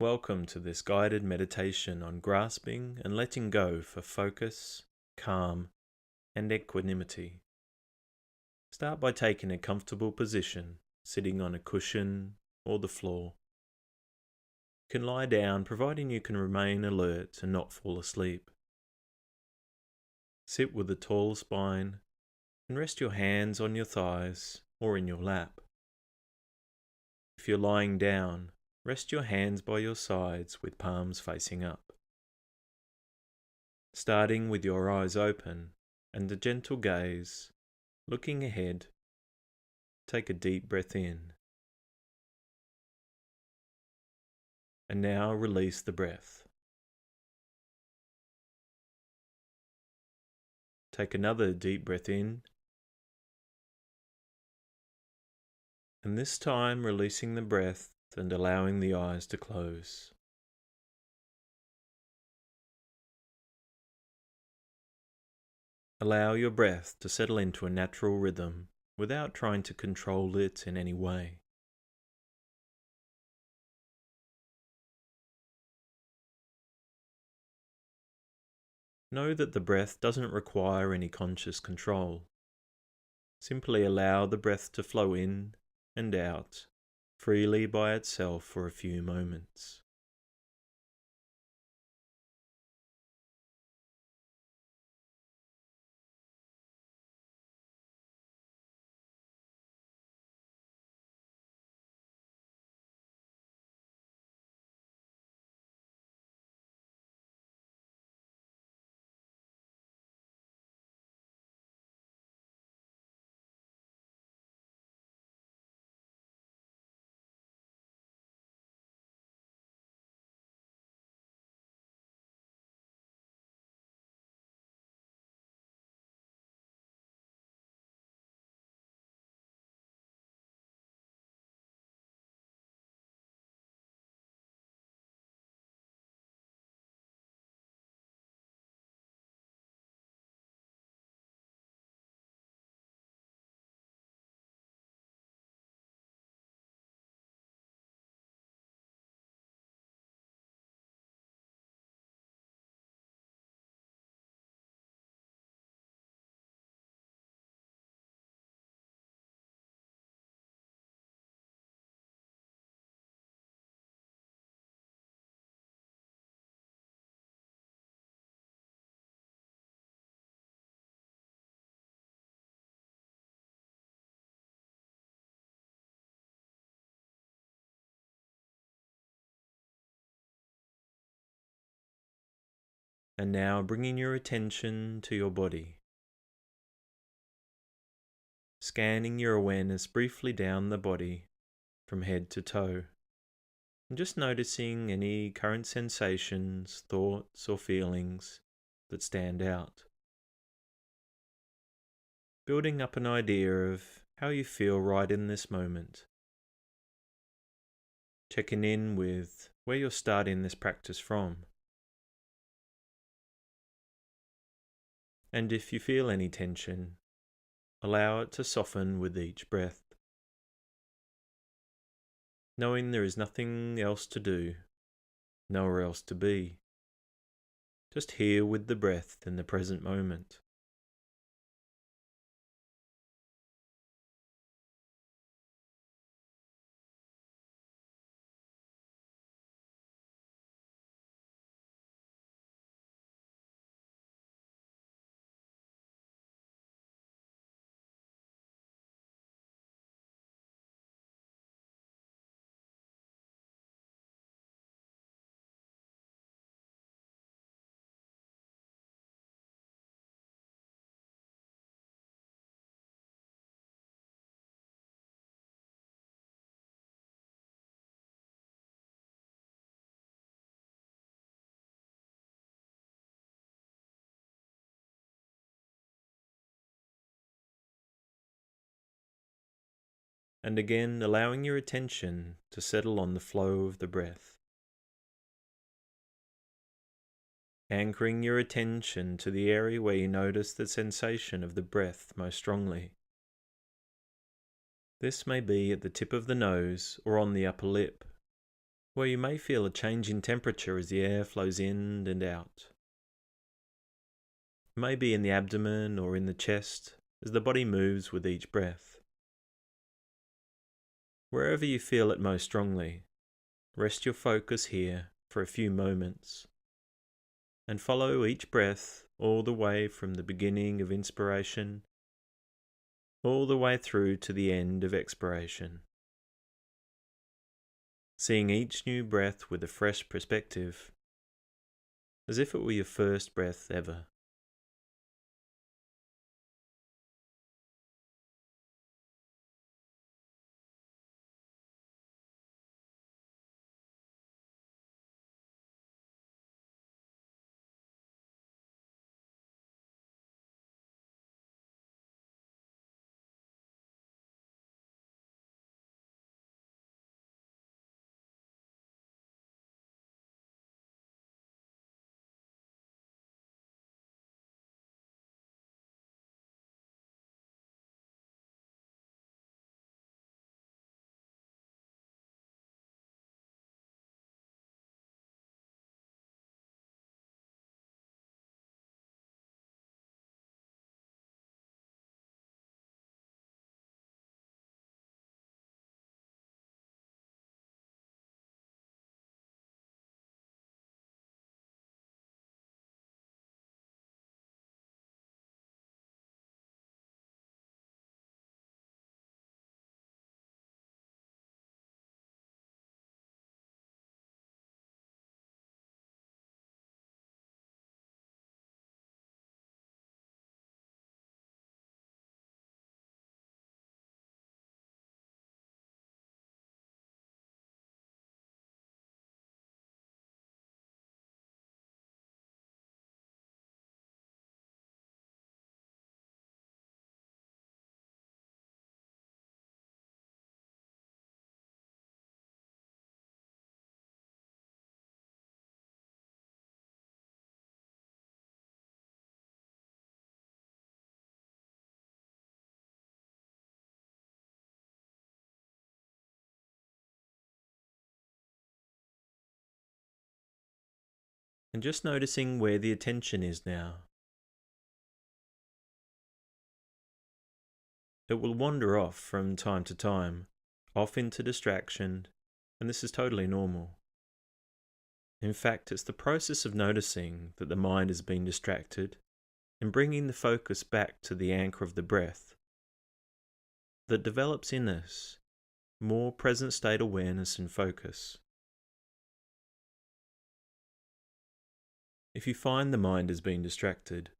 Welcome to this guided meditation on grasping and letting go for focus, calm, and equanimity. Start by taking a comfortable position, sitting on a cushion or the floor. You can lie down, providing you can remain alert and not fall asleep. Sit with a tall spine and rest your hands on your thighs or in your lap. If you're lying down, rest your hands by your sides with palms facing up. Starting with your eyes open and a gentle gaze, looking ahead, take a deep breath in. And now release the breath. Take another deep breath in. And this time releasing the breath and allowing the eyes to close. Allow your breath to settle into a natural rhythm without trying to control it in any way. Know that the breath doesn't require any conscious control. Simply allow the breath to flow in and out freely by itself for a few moments. And now bringing your attention to your body. Scanning your awareness briefly down the body from head to toe. And just noticing any current sensations, thoughts, or feelings that stand out. Building up an idea of how you feel right in this moment. Checking in with where you're starting this practice from. And if you feel any tension, allow it to soften with each breath. Knowing there is nothing else to do, nowhere else to be. Just here with the breath in the present moment. And again, allowing your attention to settle on the flow of the breath. Anchoring your attention to the area where you notice the sensation of the breath most strongly. This may be at the tip of the nose or on the upper lip, where you may feel a change in temperature as the air flows in and out. It may be in the abdomen or in the chest as the body moves with each breath. Wherever you feel it most strongly, rest your focus here for a few moments and follow each breath all the way from the beginning of inspiration all the way through to the end of expiration. Seeing each new breath with a fresh perspective, as if it were your first breath ever. And just noticing where the attention is now. It will wander off from time to time, off into distraction, and this is totally normal. In fact, it's the process of noticing that the mind has been distracted and bringing the focus back to the anchor of the breath that develops in us more present state awareness and focus. If you find the mind has been distracted,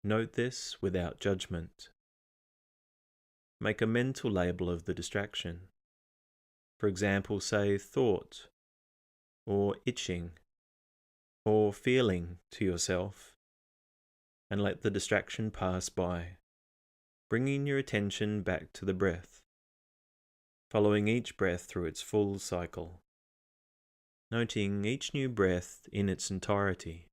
note this without judgment. Make a mental label of the distraction. For example, say thought, or itching, or feeling to yourself, and let the distraction pass by, bringing your attention back to the breath, following each breath through its full cycle, noting each new breath in its entirety.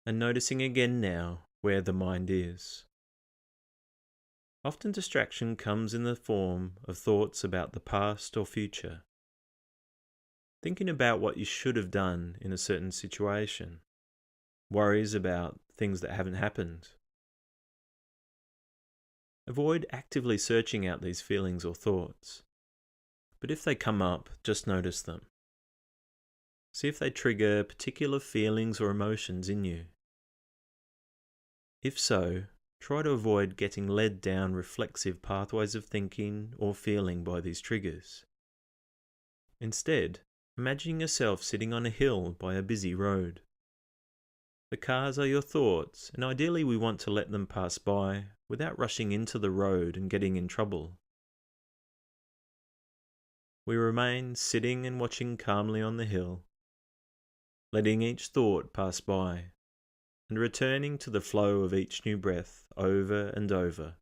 and noticing again now where the mind is. Often distraction comes in the form of thoughts about the past or future. Thinking about what you should have done in a certain situation. Worries about things that haven't happened. Avoid actively searching out these feelings or thoughts. But if they come up, just notice them. See if they trigger particular feelings or emotions in you. If so, try to avoid getting led down reflexive pathways of thinking or feeling by these triggers. Instead, imagine yourself sitting on a hill by a busy road. The cars are your thoughts, and ideally we want to let them pass by without rushing into the road and getting in trouble. We remain sitting and watching calmly on the hill, letting each thought pass by, and returning to the flow of each new breath over and over.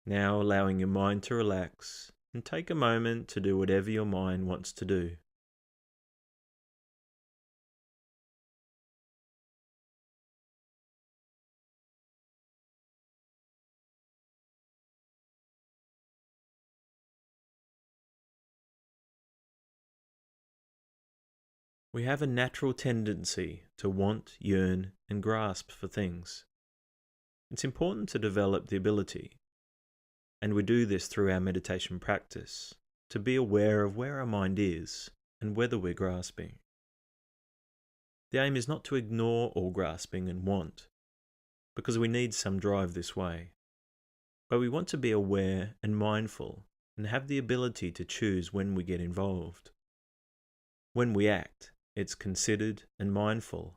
Now allowing your mind to relax and take a moment to do whatever your mind wants to do. We have a natural tendency to want, yearn, and grasp for things. It's important to develop the ability, and we do this through our meditation practice, to be aware of where our mind is and whether we're grasping. The aim is not to ignore all grasping and want, because we need some drive this way, but we want to be aware and mindful and have the ability to choose when we get involved. When we act, it's considered and mindful,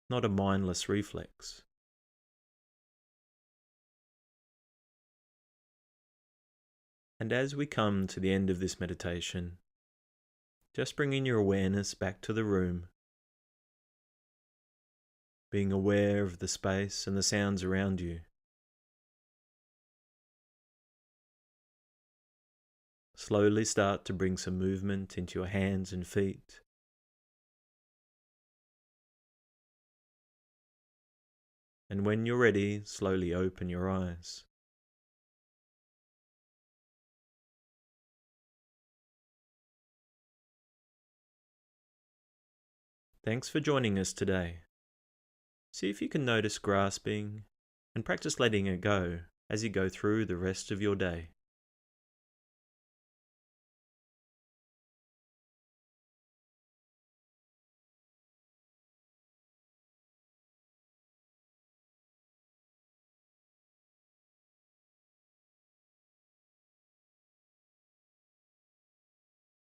not a mindless reflex. And as we come to the end of this meditation, just bringing your awareness back to the room, being aware of the space and the sounds around you. Slowly start to bring some movement into your hands and feet. And when you're ready, slowly open your eyes. Thanks for joining us today. See if you can notice grasping and practice letting it go as you go through the rest of your day.